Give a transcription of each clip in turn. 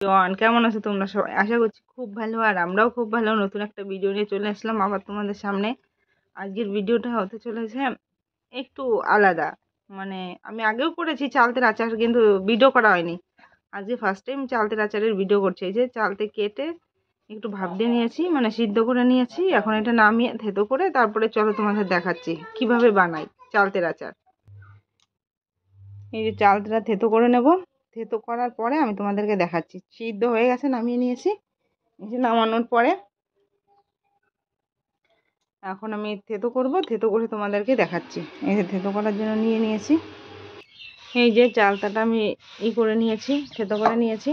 কেমন আছো তোমরা সবাই? আশা করছি খুব ভালো, আর আমরাও খুব ভালো। নতুন একটা ভিডিও নিয়ে চলে আসলাম আবার তোমাদের সামনে। আজকের ভিডিওটা হতে চলেছে একটু আলাদা। মানে আমি আগেও করেছি চালতের আচার, কিন্তু ভিডিও করা হয়নি। আজকে ফার্স্ট টাইম চালতের আচারের ভিডিও করছি। এই যে চালতে কেটে একটু ভাপ দিয়ে নিয়েছি, মানে সিদ্ধ করে নিয়েছি। এখন এটা নামিয়ে থেতো করে তারপরে চলো তোমাদের দেখাচ্ছি কিভাবে বানাই চালতের আচার। এই যে চালটা থেতো করে নেব। থেতো করার পরে আমি তোমাদেরকে দেখাচ্ছি। সিদ্ধ হয়ে গেছে, নামিয়ে নিয়েছি। এই যে নামানোর পরে এখন আমি থেতো করব, থেতো করে তোমাদেরকে দেখাচ্ছি। এই যে থেতো করার জন্য নিয়ে নিয়েছি। এই যে চালতাটা আমি করে নিয়েছি, থেতো করে নিয়েছি।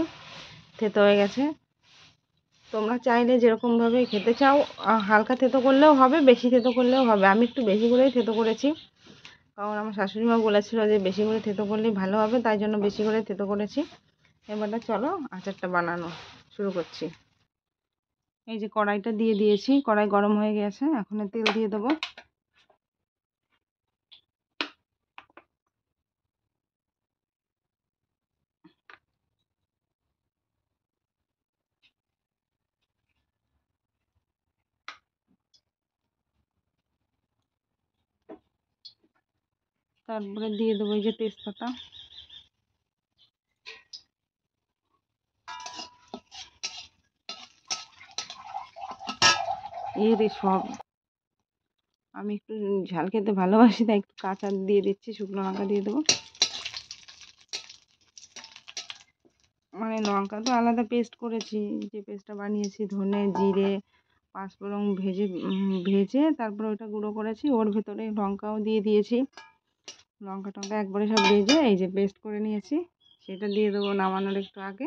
থেতো হয়ে গেছে। তোমরা চাইলে যেরকমভাবে খেতে চাও হালকা থেতো করলেও হবে, বেশি থেতো করলেও হবে। আমি একটু বেশি করেই থেতো করেছি, কারণ আমার শাশুড়ি মা বলেছিল যে বেশি করে থেতো করলেই ভালো হবে, তাই জন্য বেশি করে থেতো করেছি। এবারটা চলো আচারটা বানানো শুরু করছি। এই যে কড়াইটা দিয়ে দিয়েছি, কড়াই গরম হয়ে গেছে। এখন তেল দিয়ে দেবো। তারপরে দিয়ে দেবো এই যে তেজপাতা, এর সব। আমি একটু ঝাল খেতে ভালোবাসি, তাই একটু কাঁচা দিয়ে দিচ্ছি, শুকনো লঙ্কা দিয়ে দেবো। মানে লঙ্কা তো আলাদা পেস্ট করেছি, যে পেস্টটা বানিয়েছি ধনে জিরে পাঁচফোড়ন ভেজে ভেজে তারপরে ওটা গুঁড়ো করেছি। ওর ভেতরে লঙ্কাও দিয়ে দিয়েছি। লঙ্কা টঙ্কা একবারে সব ভেজে এই যে পেস্ট করে নিয়েছি, সেটা দিয়ে দেবো নামানোর একটু আগে।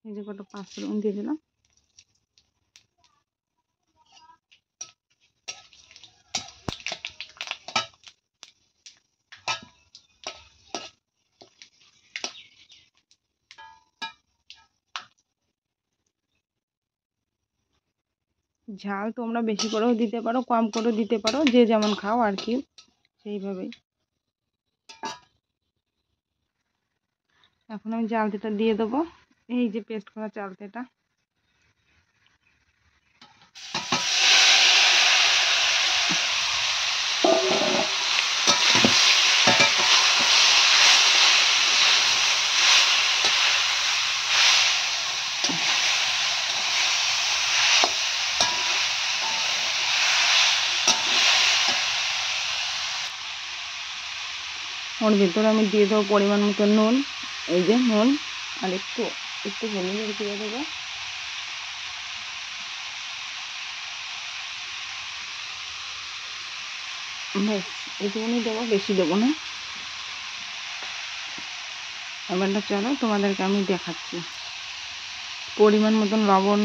এই যে কটা পাঁচফোড়ন দিয়ে দিলাম। ঝাল তোমরা বেশি করেও দিতে পারো, কম করেও দিতে পারো, যে যেমন খাও আর কি, সেইভাবেই। এখন আমি চালতেটা দিয়ে দেবো, এই যে পেস্ট করা চালতেটা। ওর ভেতরে আমি দিয়ে দেবো পরিমাণ মতো নুন। এই যে নুন, আর একটু একটু হলুদ দিয়ে দেবো। ব্যাস এইটুকুনি দেবো, বেশি দেবো না। এবারটা চলো তোমাদেরকে আমি দেখাচ্ছি। পরিমাণ মতন লবণ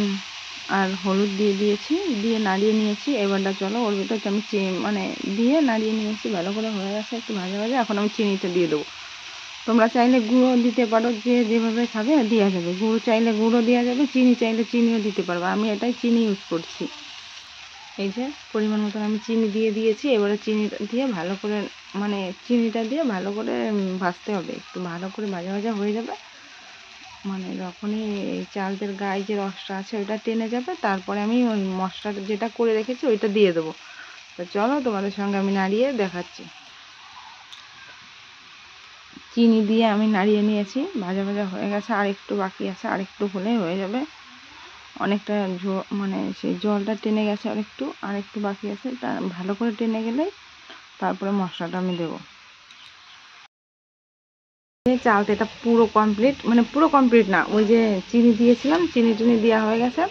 আর হলুদ দিয়ে দিয়েছি, দিয়ে নাড়িয়ে নিয়েছি। এবারটা চলো ওর ভেতরে আমি মানে দিয়ে নাড়িয়ে নিয়েছি, ভালো করে হয়ে গেছে একটু ভাজা ভাজা। এখন আমি চিনিটা দিয়ে দেবো। তোমরা চাইলে গুঁড়ো দিতে পারো, যে যেভাবে খাবে দেওয়া যাবে। গুঁড়ো চাইলে গুঁড়ো দেওয়া যাবে, চিনি চাইলে চিনিও দিতে পারবে। আমি এটাই চিনি ইউজ করছি। এই যে পরিমাণ মতন আমি চিনি দিয়ে দিয়েছি। এবারে চিনিটা দিয়ে ভালো করে, মানে চিনিটা দিয়ে ভালো করে ভাজতে হবে। একটু ভালো করে ভাজা ভাজা হয়ে যাবে, মানে যখনই এই চালতের গায়ে যে রসটা আছে ওইটা টেনে যাবে, তারপরে আমি ওই মশলাটা যেটা করে রেখেছি ওইটা দিয়ে দেবো। তো চলো তোমাদের সঙ্গে আমি নাড়িয়ে দেখাচ্ছি। চিনি দিয়ে আমি নাড়িয়ে নিয়েছি, ভাজা ভাজা হয়ে গেছে। আর একটু বাকি আছে, আর একটু হলে হয়ে যাবে। অনেকটা মানে সেই জলটা টেনে গেছে, আর একটু বাকি আছে। তা ভালো করে টেনে গেলে তারপরে মশলাটা আমি দেবো। চালতেটা পুরো কমপ্লিট, মানে পুরো কমপ্লিট না, ওই যে চিনি দিয়েছিলাম, চিনি টিনি দেওয়া হয়ে গেছে।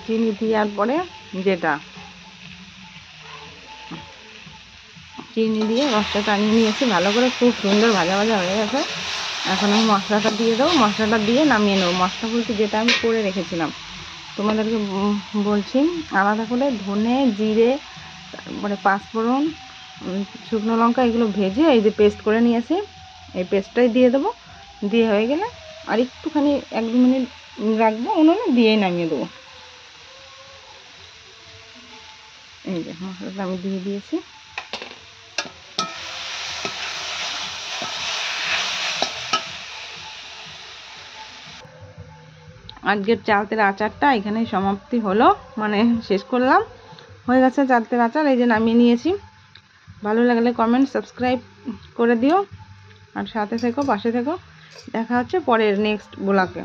চিনি দেওয়ার পরে যেটা চিনি দিয়ে রসটা টানিয়ে নিয়েছি ভালো করে, খুব সুন্দর ভাজা ভাজা হয়ে গেছে। এখন আমি মশলাটা দিয়ে দেবো, মশলাটা দিয়ে নামিয়ে নেবো। মশলা বলতে যেটা আমি করে রেখেছিলাম তোমাদেরকে বলছি, আলাদা করে ধনে জিরে তারপরে পাঁচফোড়ন শুকনো লঙ্কা এগুলো ভেজে এই যে পেস্ট করে নিয়েছি, এই পেস্টটাই দিয়ে দেবো। দিয়ে হয়ে গেলে আর একটুখানি 1-2 মিনিট রাখবো উনুনে, দিয়েই নামিয়ে দেবো। এই যে মশলাটা আমি দিয়ে দিয়েছি। আজকের চালতের আচারটা এখানেই সমাপ্তি হলো, মানে শেষ করলাম। হয়ে গেছে চালতের আচার, এই যে নামিয়ে নিয়েছি। ভালো লাগলে কমেন্ট সাবস্ক্রাইব করে দিও, আর সাথে থেকো, পাশে থেকো। দেখা হচ্ছে পরের নেক্সট ব্লগে।